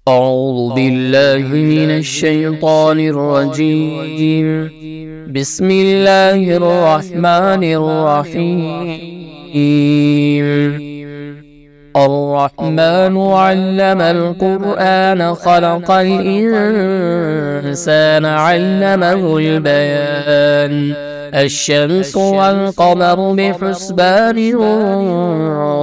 أعوذ بالله من الشيطان الرجيم. بسم الله الرحمن الرحيم. الرحمن علم القرآن خلق الإنسان علمه البيان. الشمس والقمر بحسبان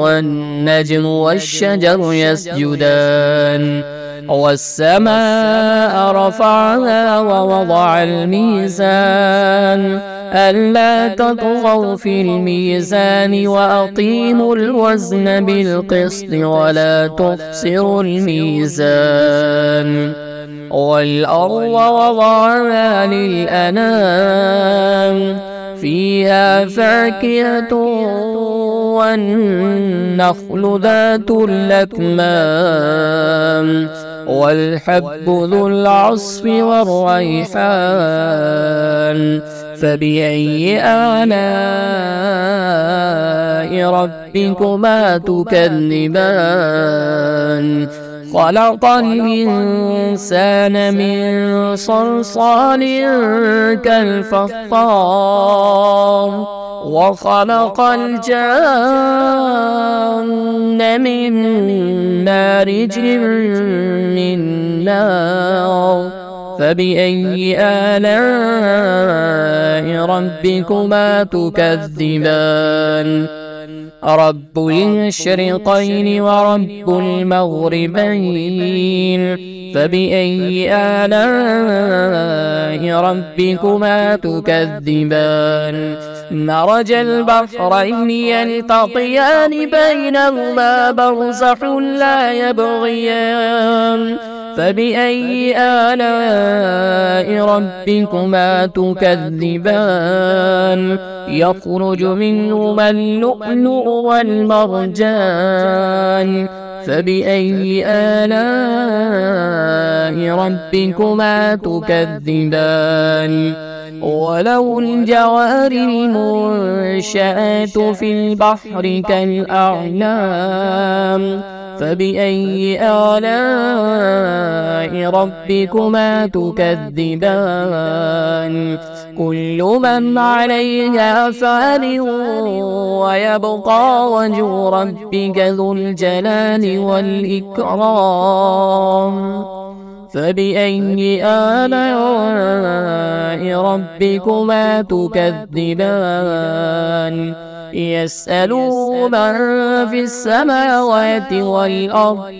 والنجم والشجر يسجدان والسماء رفعها ووضع الميزان ألا تطغوا في الميزان وأقيموا الوزن بالقسط ولا تخسروا الميزان والأرض وضعها للأنام فيها فاكهة والنخل ذات الأكمام والحب ذو العصف والريحان فبأي آلاء ربكما تكذبان خلق الإنسان من صلصال كالفخار وخلق الجان من مارج من نار فبأي آلاء ربكما تكذبان رب المشرقين ورب المغربين فبأي آلاء ربكما تكذبان مرج البحرين يلتقيان بينهما برزخ لا يبغيان فبأي آلاء ربكما تكذبان يخرج منهما اللؤلؤ والمرجان فبأي آلاء ربكما تكذبان وله الجوار المنشآت في البحر كالأعلام فبأي آلاء ربكما تكذبان كل من عليها فان ويبقى وجه ربك ذو الجلال والإكرام فبأي آلاء ربكما تكذبان يسأله من في السماوات والأرض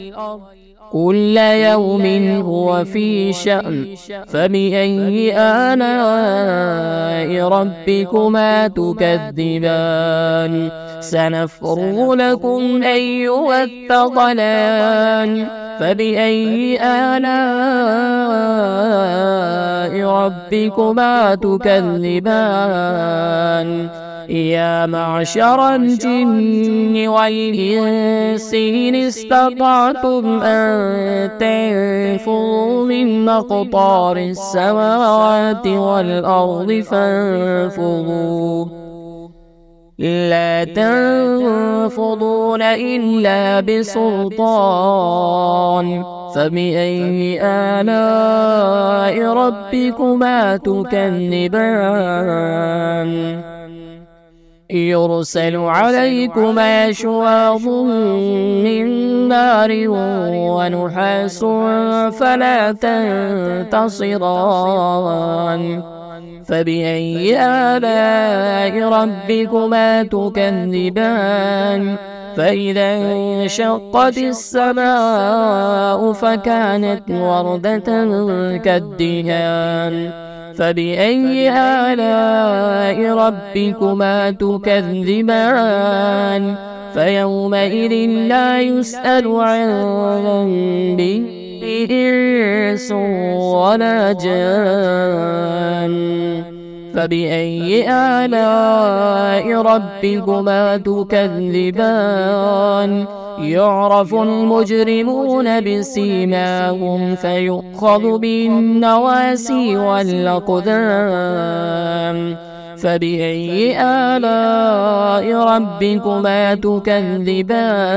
كل يوم هو في شأن فبأي آلاء ربكما تكذبان سنفرغ لكم أيها الثقلان فبأي آلاء ربكما تكذبان يا معشر الجن والإنس إن استطعتم أن تنفذوا من أقطار السماوات والأرض فانفذوا لا تنفذون إلا بسلطان فبأي آلاء ربكما تكذبان يرسل عليكما شواظ من نار ونحاس فلا تنتصران فبأي آلاء ربكما تكذبان فإذا انشقت السماء فكانت وردة كالدهان فبأي آلاء ربكما تكذبان فيومئذ لا يسأل عن ذنبه إنس ولا جان فبأي آلاء ربكما تكذبان يعرف المجرمون بسيماهم فيؤخذ بالنواسي والأقدام فبأي آلاء ربكما تكذبان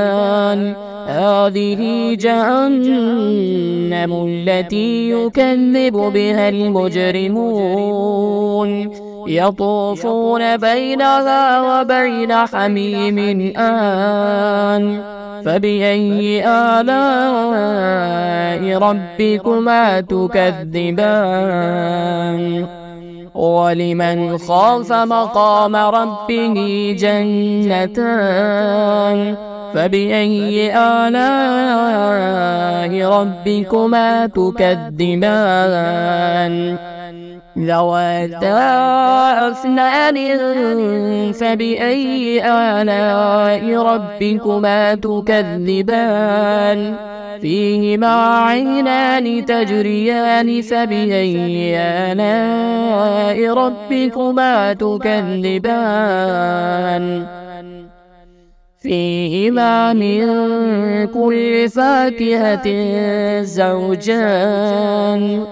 هذه جهنم جهنم التي يكذب بها المجرمون يطوفون بينها وبين حميم آن فبأي آلاء ربكما تكذبان ولمن خاف مقام ربه جنتان فبأي آلاء ربكما تكذبان ذواتا أفنان فبأي آلاء ربكما تكذبان فيهما عينان تجريان فبأي آلاء ربكما تكذبان فيهما من كل فاكهة زوجان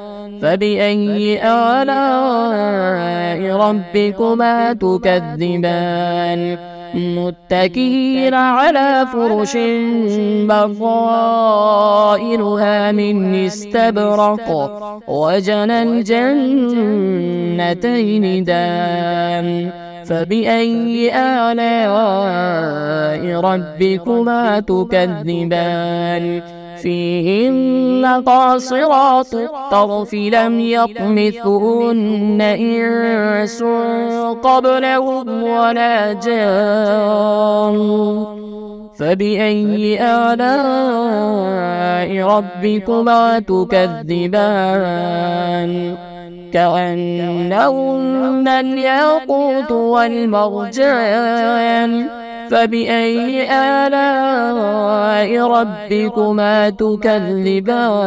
فبأي آلاء ربكما تكذبان متكئين على فرش بطائنها من استبرق وجنى الجنتين دان فبأي آلاء ربكما تكذبان فيهن قاصرات الطرف لم يطمثهن إنس قبلهم ولا جان فبأي آلاء ربكما تكذبان كأنهن الياقوت والمرجان فبأي آلاء ربكما تكذبان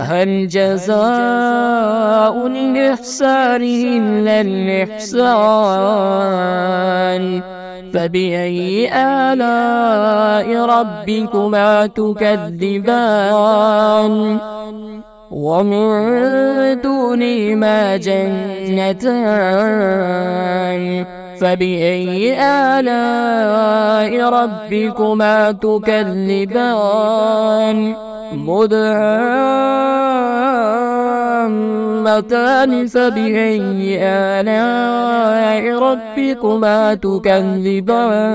هل جزاء الإحسان إلا الإحسان فبأي آلاء ربكما تكذبان ومن دونهما جنتان فبأي آلاء ربكما تكذبان مدهامتان فبأي آلاء ربكما تكذبان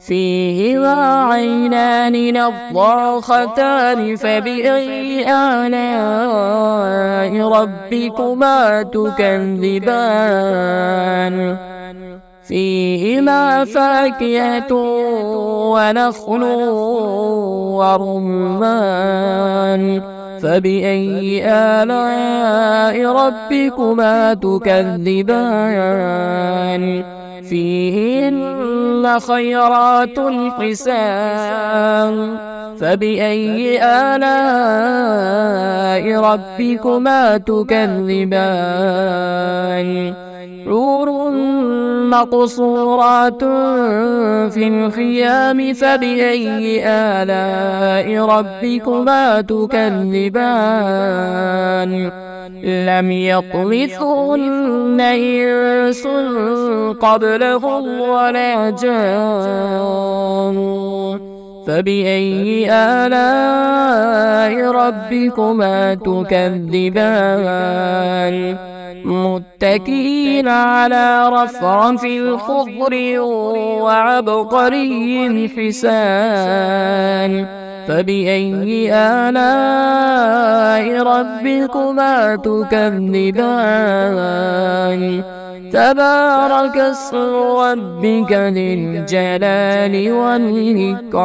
فيهما عينان نضاختان فبأي آلاء ربكما تكذبان فيهما فاكهة ونخل ورمان فبأي آلاء ربكما تكذبان فيهن خيرات حسان فبأي آلاء ربكما تكذبان حور مقصورات في الخيام فبأي آلاء ربكما تكذبان لم يطمثهن إنس قبلهم ولا جان فبأي آلاء ربكما تكذبان متكئين على رفرف خضر وعبقري حسان فبأي آلاء ربكما تكذبان تبارك اسم ربك ذي الجلال والإكرام.